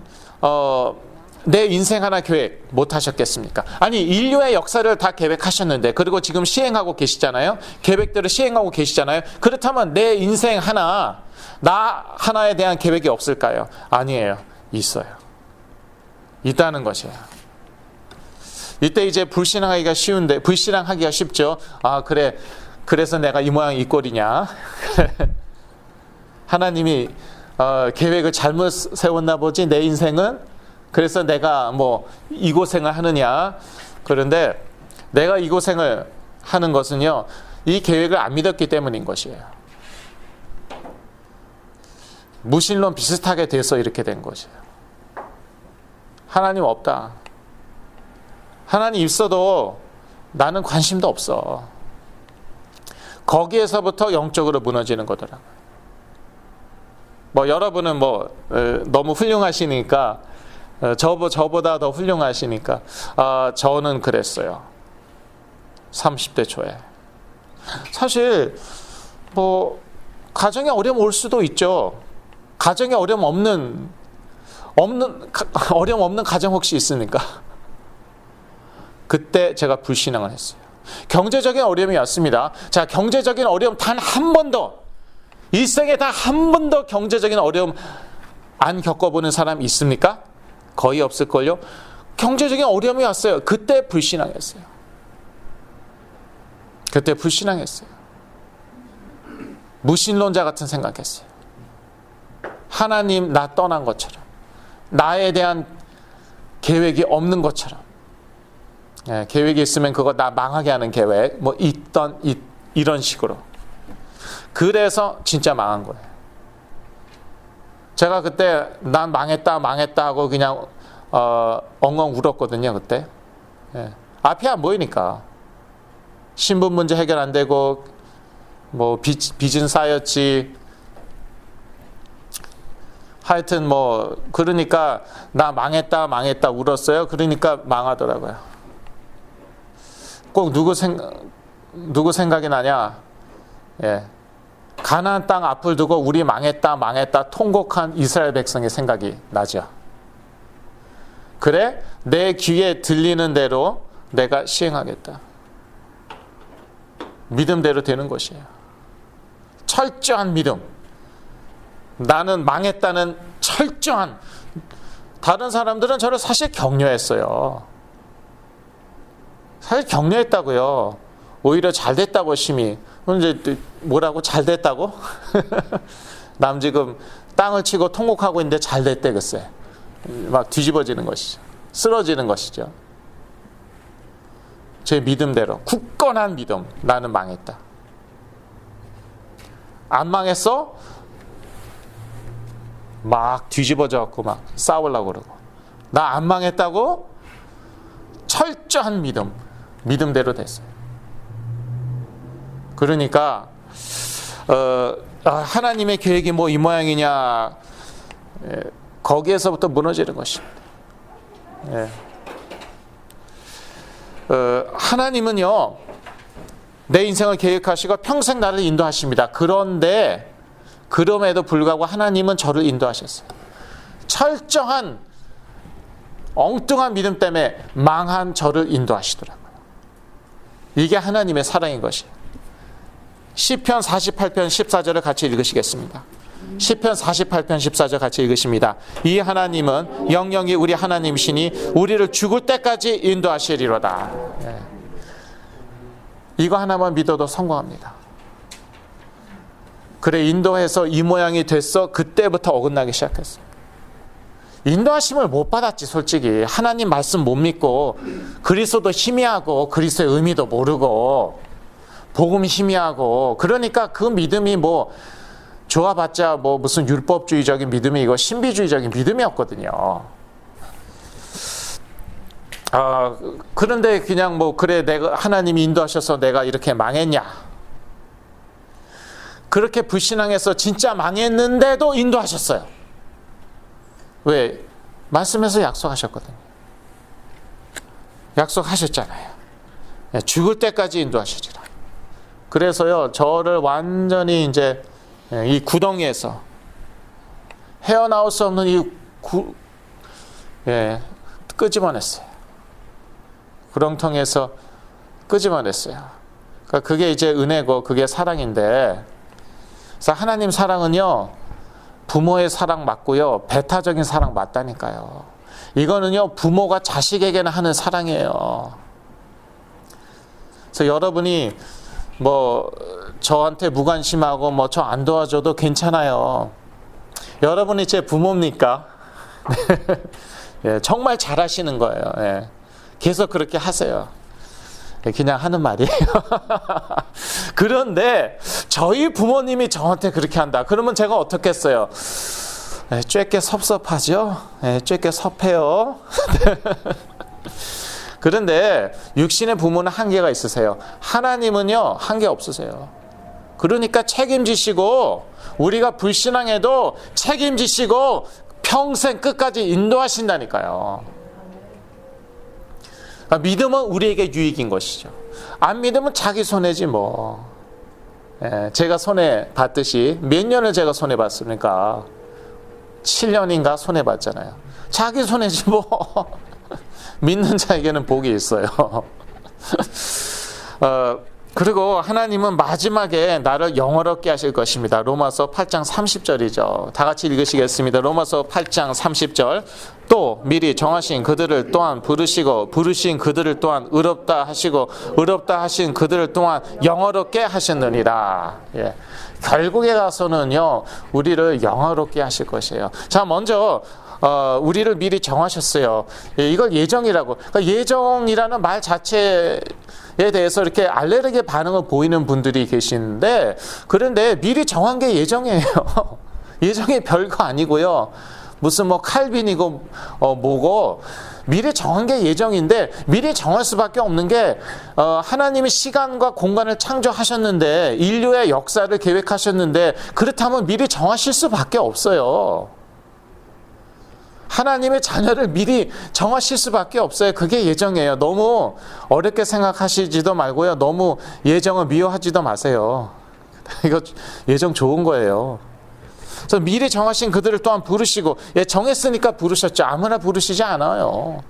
내 인생 하나 계획 못 하셨겠습니까? 아니, 인류의 역사를 다 계획하셨는데, 그리고 지금 시행하고 계시잖아요. 계획들을 시행하고 계시잖아요. 그렇다면 내 인생 하나, 나 하나에 대한 계획이 없을까요? 아니에요. 있어요. 있다는 것이에요. 이때 이제 불신앙하기가 쉽죠. 아, 그래. 그래서 내가 이 모양 이 꼴이냐. 하나님이 계획을 잘못 세웠나 보지, 내 인생은. 그래서 내가 이 고생을 하느냐. 그런데 내가 이 고생을 하는 것은요, 이 계획을 안 믿었기 때문인 것이에요. 무신론 비슷하게 돼서 이렇게 된 것이에요. 하나님 없다. 하나님 있어도 나는 관심도 없어. 거기에서부터 영적으로 무너지는 거더라고요. 여러분은 너무 훌륭하시니까, 저보다 더 훌륭하시니까, 저는 그랬어요. 30대 초에. 사실 가정에 어려움 올 수도 있죠. 가정에 어려움 없는 가정 혹시 있습니까? 그때 제가 불신앙을 했어요. 경제적인 어려움이 왔습니다. 자, 경제적인 어려움 단 한 번도, 일생에 단 한 번도 경제적인 어려움 안 겪어보는 사람 있습니까? 거의 없을걸요. 경제적인 어려움이 왔어요. 그때 불신앙했어요. 무신론자 같은 생각했어요. 하나님 나 떠난 것처럼, 나에 대한 계획이 없는 것처럼. 계획이 있으면 그거 나 망하게 하는 계획, 이런 식으로. 그래서 진짜 망한 거예요. 제가 그때 난 망했다 하고 그냥 엉엉 울었거든요. 그때 앞이 안 보이니까. 신분 문제 해결 안 되고 빚은 쌓였지. 하여튼 그러니까 나 망했다 울었어요. 그러니까 망하더라고요. 꼭 누구 생각이 나냐? 예. 가나안 땅 앞을 두고 우리 망했다 통곡한 이스라엘 백성의 생각이 나죠. 그래, 내 귀에 들리는 대로 내가 시행하겠다. 믿음대로 되는 것이에요. 철저한 믿음. 나는 망했다는 철저한. 다른 사람들은 저를 사실 격려했어요. 사실 격려했다고요. 오히려 잘 됐다고 심히. 이제 뭐라고 잘 됐다고? 남 지금 땅을 치고 통곡하고 있는데 잘 됐대 글쎄. 막 뒤집어지는 것이죠. 쓰러지는 것이죠. 제 믿음대로 굳건한 믿음. 나는 망했다. 안 망했어? 막 뒤집어져 갖고 막 싸우려고 그러고. 나 안 망했다고? 철저한 믿음. 믿음대로 됐어요. 그러니까 하나님의 계획이 뭐 이 모양이냐, 거기에서부터 무너지는 것입니다. 하나님은요, 내 인생을 계획하시고 평생 나를 인도하십니다. 그런데 그럼에도 불구하고 하나님은 저를 인도하셨어요. 철저한 엉뚱한 믿음 때문에 망한 저를 인도하시더라고요. 이게 하나님의 사랑인 것이에요. 시편 48편 14절을 같이 읽으시겠습니다. 시편 48편 14절 같이 읽으십니다. 이 하나님은 영영이 우리 하나님이시니 우리를 죽을 때까지 인도하시리로다. 이거 하나만 믿어도 성공합니다. 그래, 인도해서 이 모양이 됐어. 그때부터 어긋나기 시작했어요. 인도하심을 못 받았지. 솔직히 하나님 말씀 못 믿고 그리스도도 희미하고 그리스도의 의미도 모르고 복음 희미하고, 그러니까 그 믿음이 뭐 좋아봤자 뭐 무슨 율법주의적인 믿음이 이거 신비주의적인 믿음이었거든요. 그런데 그냥 뭐 그래, 내가 하나님이 인도하셔서 내가 이렇게 망했냐, 그렇게 불신앙해서 진짜 망했는데도 인도하셨어요. 왜? 말씀에서 약속하셨거든요. 약속하셨잖아요. 죽을 때까지 인도하시리라. 그래서요, 저를 완전히 이제 이 구덩이에서 헤어나올 수 없는 끄집어냈어요. 구렁텅이에서 끄집어냈어요. 그러니까 그게 이제 은혜고 그게 사랑인데, 그래서 하나님 사랑은요, 부모의 사랑 맞고요, 배타적인 사랑 맞다니까요. 이거는요, 부모가 자식에게는 하는 사랑이에요. 그래서 여러분이 뭐 저한테 무관심하고 뭐 저 안 도와줘도 괜찮아요. 여러분이 제 부모입니까? 정말 잘하시는 거예요. 계속 그렇게 하세요. 그냥 하는 말이에요. 그런데 저희 부모님이 저한테 그렇게 한다. 그러면 제가 어떻겠어요? 쬐게 섭섭하죠? 쬐게 섭해요. 그런데 육신의 부모는 한계가 있으세요. 하나님은요, 한계 없으세요. 그러니까 책임지시고, 우리가 불신앙해도 책임지시고 평생 끝까지 인도하신다니까요. 믿음은 우리에게 유익인 것이죠. 안 믿으면 자기 손해지 뭐. 제가 손해 봤듯이 몇 년을 제가 손해 봤습니까? 7년인가 손해 봤잖아요. 자기 손해지 뭐. 믿는 자에게는 복이 있어요. 그리고 하나님은 마지막에 나를 영화롭게 하실 것입니다. 로마서 8장 30절이죠. 다 같이 읽으시겠습니다. 로마서 8장 30절. 또 미리 정하신 그들을 또한 부르시고 부르신 그들을 또한 의롭다 하시고 의롭다 하신 그들을 또한 영화롭게 하셨느니라. 결국에 가서는요, 우리를 영화롭게 하실 것이에요. 자, 먼저 우리를 미리 정하셨어요. 이걸 예정이라고. 그러니까 예정이라는 말 자체에 대해서 이렇게 알레르기 반응을 보이는 분들이 계시는데, 그런데 미리 정한 게 예정이에요. 예정이 별거 아니고요. 무슨 뭐 칼빈이고 뭐고, 미리 정한 게 예정인데, 미리 정할 수밖에 없는 게 하나님이 시간과 공간을 창조하셨는데, 인류의 역사를 계획하셨는데, 그렇다면 미리 정하실 수밖에 없어요. 하나님의 자녀를 미리 정하실 수밖에 없어요. 그게 예정이에요. 너무 어렵게 생각하시지도 말고요. 너무 예정을 미워하지도 마세요. 이거 예정 좋은 거예요. 그래서 미리 정하신 그들을 또한 부르시고, 정했으니까 부르셨죠. 아무나 부르시지 않아요.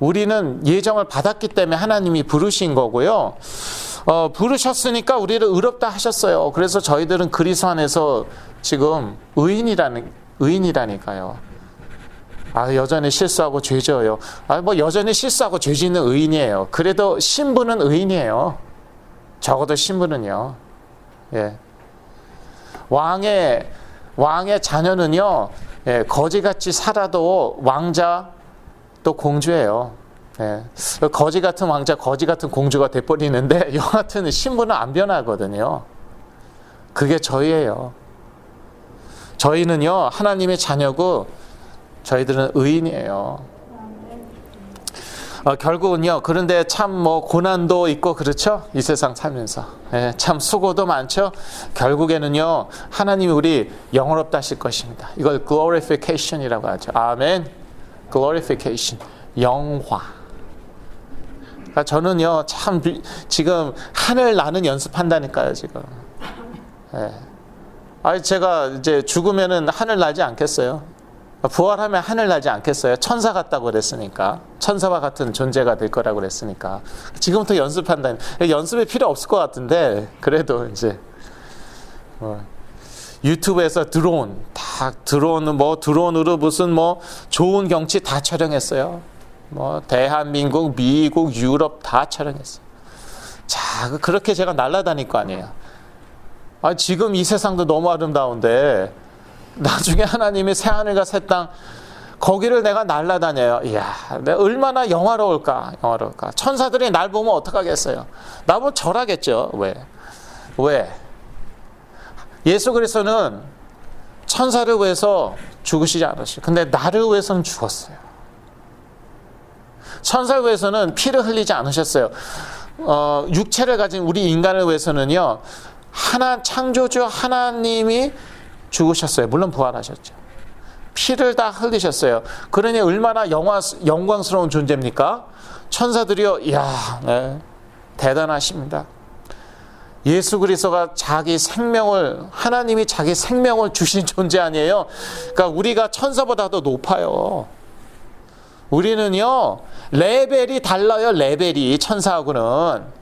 우리는 예정을 받았기 때문에 하나님이 부르신 거고요. 부르셨으니까 우리를 의롭다 하셨어요. 그래서 저희들은 그리스도 안에서 지금 의인이라니까요. 여전히 실수하고 죄 지어요. 여전히 실수하고 죄 짓는 의인이에요. 그래도 신부는 의인이에요. 적어도 신부는요. 예. 왕의 자녀는요, 예, 거지같이 살아도 왕자 또 공주예요. 예. 거지 같은 왕자, 거지 같은 공주가 돼버리는데 여하튼 신부는 안 변하거든요. 그게 저희예요. 저희는요, 하나님의 자녀고 저희들은 의인이에요. 결국은요, 그런데 참 고난도 있고 그렇죠? 이 세상 살면서. 예, 참 수고도 많죠? 결국에는요, 하나님이 우리 영원롭다 하실 것입니다. 이걸 glorification이라고 하죠. 아멘. glorification. 영화. 그러니까 저는요, 참 지금 하늘 나는 연습한다니까요, 지금. 예. 제가 이제 죽으면은 하늘 날지 않겠어요? 부활하면 하늘 날지 않겠어요? 천사 같다고 그랬으니까. 천사와 같은 존재가 될 거라고 그랬으니까. 지금부터 연습한다니. 연습이 필요 없을 것 같은데, 그래도 이제. 유튜브에서 드론으로 무슨 좋은 경치 다 촬영했어요. 대한민국, 미국, 유럽 다 촬영했어요. 자, 그렇게 제가 날아다닐 거 아니에요. 지금 이 세상도 너무 아름다운데, 나중에 하나님이 새하늘과 새 땅, 거기를 내가 날아다녀요. 이야, 내가 얼마나 영화로울까. 천사들이 날 보면 어떡하겠어요? 나 보면 절하겠죠. 왜? 예수 그리스도는 천사를 위해서 죽으시지 않으셨어요. 근데 나를 위해서는 죽었어요. 천사를 위해서는 피를 흘리지 않으셨어요. 육체를 가진 우리 인간을 위해서는요, 창조주 하나님이 죽으셨어요. 물론 부활하셨죠. 피를 다 흘리셨어요. 그러니 얼마나 영광스러운 존재입니까? 천사들이요, 이야, 네, 대단하십니다. 예수 그리스도가 하나님이 자기 생명을 주신 존재 아니에요? 그러니까 우리가 천사보다도 높아요. 우리는요, 레벨이 달라요, 레벨이, 천사하고는.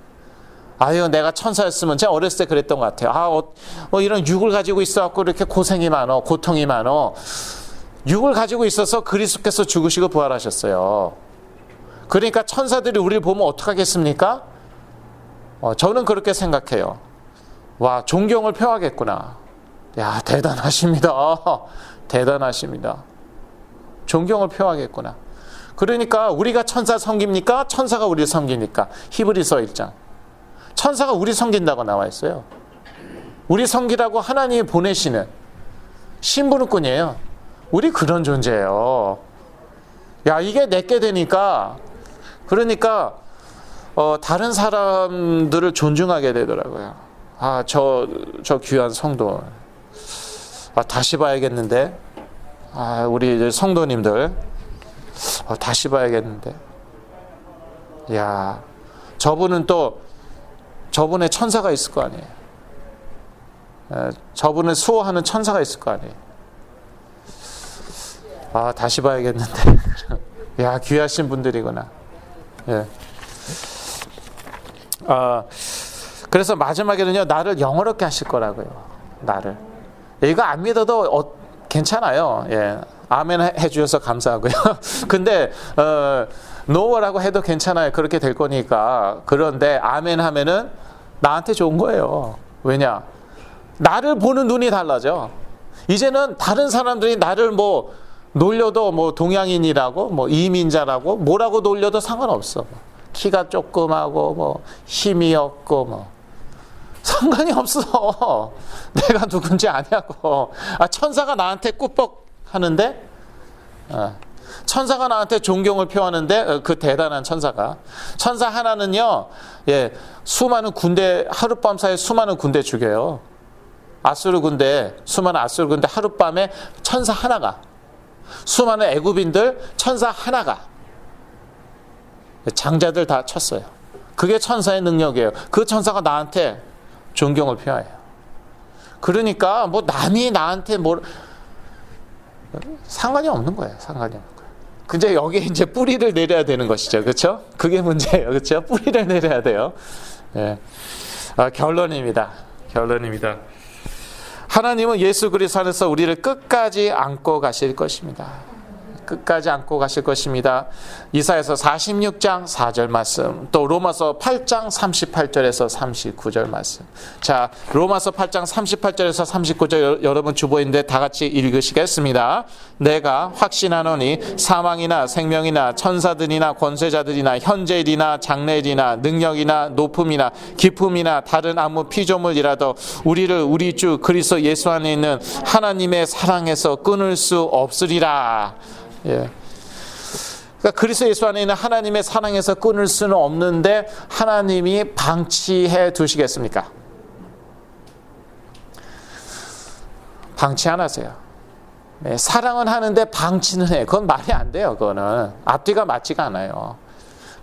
내가 천사였으면, 제가 어렸을 때 그랬던 것 같아요. 이런 육을 가지고 있어갖고 이렇게 고생이 많어, 고통이 많어. 육을 가지고 있어서 그리스도께서 죽으시고 부활하셨어요. 그러니까 천사들이 우리를 보면 어떡하겠습니까? 저는 그렇게 생각해요. 와, 존경을 표하겠구나. 야, 대단하십니다. 대단하십니다. 존경을 표하겠구나. 그러니까 우리가 천사 섬깁니까? 천사가 우리를 섬깁니까? 히브리서 1장. 천사가 우리 섬긴다고 나와 있어요. 우리 섬기라고 하나님이 보내시는 신부는꾼이에요. 우리 그런 존재예요. 야, 이게 내게 되니까, 그러니까 다른 사람들을 존중하게 되더라고요. 저 귀한 성도. 다시 봐야겠는데. 우리 성도님들. 다시 봐야겠는데. 야, 저분의 천사가 있을 거 아니에요. 저분을 수호하는 천사가 있을 거 아니에요. 다시 봐야겠는데. 야, 귀하신 분들이구나. 예. 그래서 마지막에는요, 나를 영어롭게 하실 거라고요. 나를. 이거 안 믿어도 괜찮아요. 예. 아멘 해주셔서 감사하고요. 근데 노라고 해도 괜찮아요. 그렇게 될 거니까. 그런데 아멘 하면은 나한테 좋은 거예요. 왜냐? 나를 보는 눈이 달라져. 이제는 다른 사람들이 나를 놀려도 동양인이라고 이민자라고 뭐라고 놀려도 상관없어. 키가 조그마고 힘이 없고 상관이 없어. 내가 누군지 아냐고. 천사가 나한테 꾸벅 하는데, 천사가 나한테 존경을 표하는데, 그 대단한 천사 하나는요, 예, 수많은 군대, 하룻밤 사이에 수많은 군대 죽여요. 수많은 아수르 군대 하룻밤에 천사 하나가, 수많은 애굽인들 천사 하나가, 장자들 다 쳤어요. 그게 천사의 능력이에요. 그 천사가 나한테 존경을 표해요. 그러니까 남이 나한테 상관이 없는 거예요. 상관이 없는 거예요. 근데 여기에 이제 뿌리를 내려야 되는 것이죠. 그렇죠? 그게 문제예요. 그렇죠? 뿌리를 내려야 돼요. 예. 결론입니다. 하나님은 예수 그리스도 안에서 우리를 끝까지 안고 가실 것입니다. 끝까지 안고 가실 것입니다. 이사야서 46장 4절 말씀, 또 로마서 8장 38절에서 39절 말씀. 자, 로마서 8장 38절에서 39절 여러분 주보인데 다 같이 읽으시겠습니다. 내가 확신하노니 사망이나 생명이나 천사들이나 권세자들이나 현재일이나 장래일이나 능력이나 높음이나 깊음이나 다른 아무 피조물이라도 우리를 우리 주 그리스도 예수 안에 있는 하나님의 사랑에서 끊을 수 없으리라. 예. 그러니까 그리스도 예수 안에 있는 하나님의 사랑에서 끊을 수는 없는데 하나님이 방치해 두시겠습니까? 방치 안 하세요. 네, 사랑은 하는데 방치는 해. 그건 말이 안 돼요. 그거는 앞뒤가 맞지가 않아요.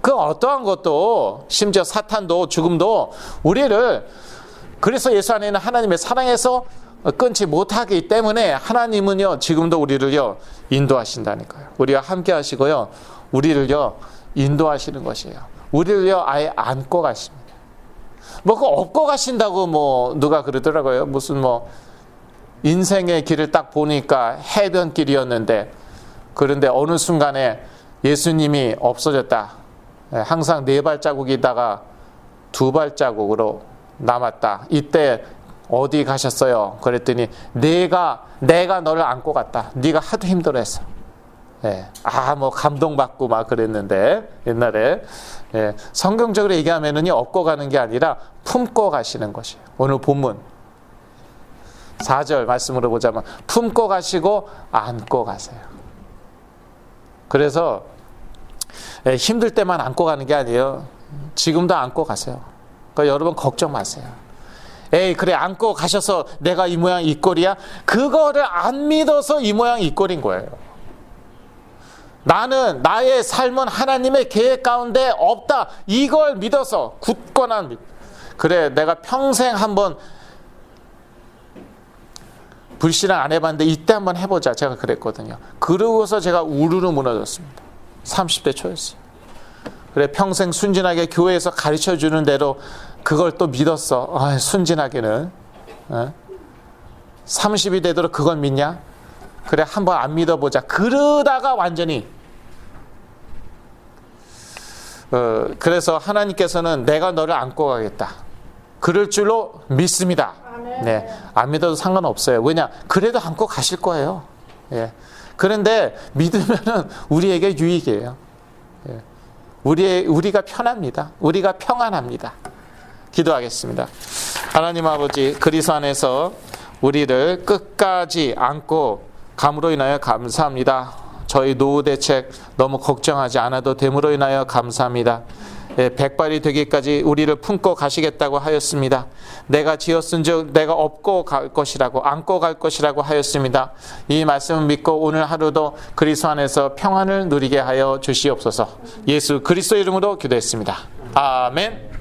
그 어떠한 것도 심지어 사탄도 죽음도 우리를 그리스도 예수 안에 있는 하나님의 사랑에서 끊지 못하기 때문에 하나님은요 지금도 우리를요 인도하신다니까요. 우리와 함께 하시고요 우리를요 인도하시는 것이에요. 우리를요 아예 안고 가십니다. 뭐 그거 업고 가신다고 뭐 누가 그러더라고요. 무슨 뭐 인생의 길을 딱 보니까 해변길이었는데 그런데 어느 순간에 예수님이 없어졌다. 항상 4발자국이다가 2발자국으로 남았다. 이때 어디 가셨어요? 그랬더니 내가 너를 안고 갔다. 네가 하도 힘들어했어. 예. 뭐 감동받고 막 그랬는데 옛날에 성경적으로 얘기하면은요 업고 가는 게 아니라 품고 가시는 것이에요. 오늘 본문 4절 말씀으로 보자면 품고 가시고 안고 가세요. 그래서 힘들 때만 안고 가는 게 아니에요. 지금도 안고 가세요. 그러니까 여러분 걱정 마세요. 에이 그래 안고 가셔서 내가 이 모양 이 꼴이야? 그거를 안 믿어서 이 모양 이 꼴인 거예요. 나는 나의 삶은 하나님의 계획 가운데 없다. 이걸 믿어서 굳건한 그래 내가 평생 한번 불신앙 안 해봤는데 이때 한번 해보자. 제가 그랬거든요. 그러고서 제가 우르르 무너졌습니다. 30대 초였어요. 그래 평생 순진하게 교회에서 가르쳐주는 대로 그걸 또 믿었어. 순진하게는 30이 되도록 그걸 믿냐? 그래 한번 안 믿어보자. 그러다가 완전히 그래서 하나님께서는 내가 너를 안고 가겠다. 그럴 줄로 믿습니다. 네, 안 믿어도 상관없어요. 왜냐? 그래도 안고 가실 거예요. 예. 그런데 믿으면은 우리에게 유익이에요. 예. 우리가 편합니다. 우리가 평안합니다. 기도하겠습니다. 하나님 아버지 그리스도 안에서 우리를 끝까지 안고 감으로 인하여 감사합니다. 저희 노후 대책 너무 걱정하지 않아도 됨으로 인하여 감사합니다. 백발이 되기까지 우리를 품고 가시겠다고 하였습니다. 내가 지었은즉 내가 업고 갈 것이라고 안고 갈 것이라고 하였습니다. 이 말씀을 믿고 오늘 하루도 그리스도 안에서 평안을 누리게 하여 주시옵소서. 예수 그리스도 이름으로 기도했습니다. 아멘.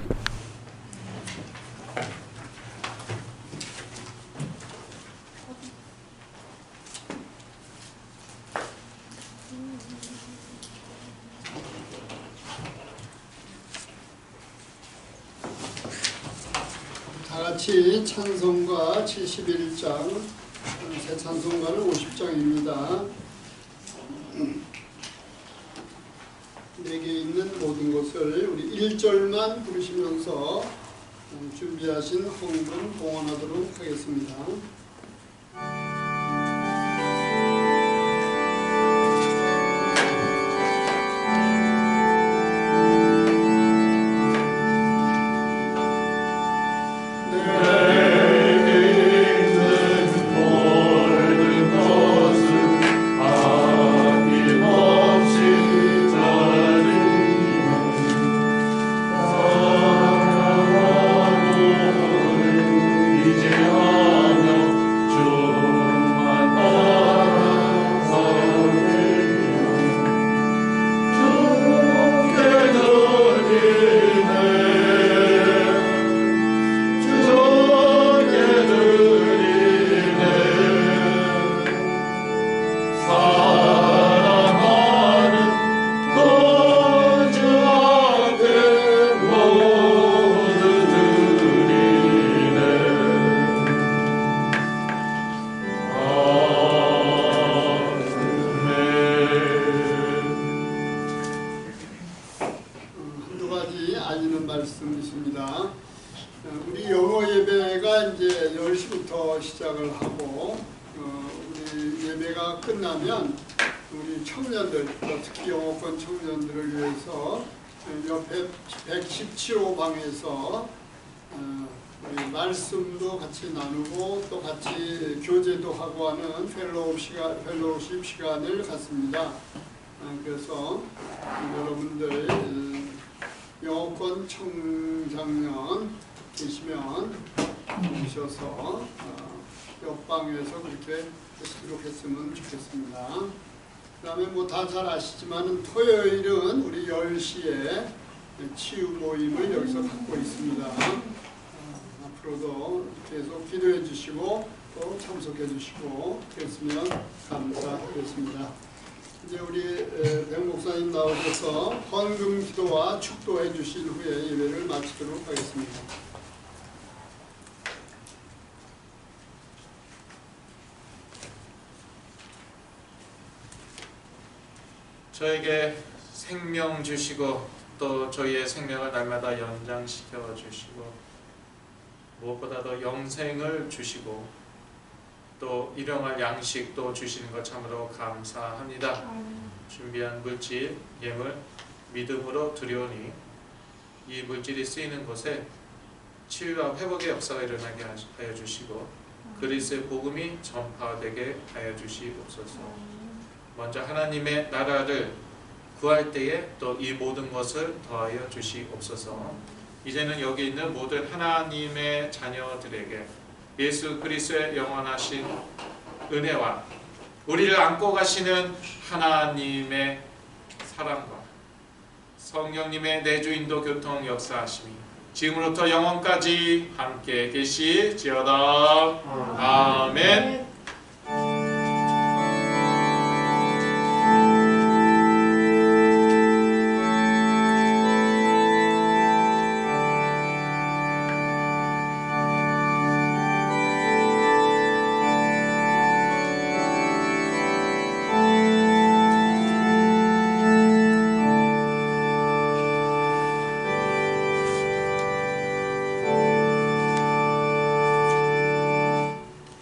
같이 찬송가 71장, 새 찬송가는 50장입니다. 내게 있는 모든 것을 우리 1절만 부르시면서 준비하신 헌금 봉헌하도록 하겠습니다. 기도로 시작을 하고 우리 예배가 끝나면 우리 청년들, 특히 영어권 청년들을 위해서 옆에 117호방에서 우리 말씀도 같이 나누고 또 같이 교제도 하고 하는 펠로우십 시간을 갖습니다. 그래서 여러분들 영어권 청장년 계시면 오셔서 옆방에서 그렇게 기록했으면 좋겠습니다. 그 다음에 뭐 다 잘 아시지만 토요일은 우리 10시에 치유 모임을 여기서 갖고 있습니다. 앞으로도 계속 기도해 주시고 또 참석해 주시고 그랬으면 감사하겠습니다. 이제 우리 백 목사님 나오셔서 헌금 기도와 축도해 주신 후에 예배를 마치도록 하겠습니다. 저에게 생명 주시고 또 저희의 생명을 날마다 연장시켜 주시고 무엇보다도 영생을 주시고 또 일용할 양식도 주시는 것 참으로 감사합니다. 준비한 물질, 예물 믿음으로 드리오니 이 물질이 쓰이는 곳에 치유와 회복의 역사가 일어나게 하여 주시고 그리스도의 복음이 전파되게 하여 주시옵소서. 먼저 하나님의 나라를 구할 때에 또 이 모든 것을 더하여 주시옵소서. 이제는 여기 있는 모든 하나님의 자녀들에게 예수 그리스도의 영원하신 은혜와 우리를 안고 가시는 하나님의 사랑과 성령님의 내주인도 교통 역사하심이 지금으로부터 영원까지 함께 계시지어다. 아멘.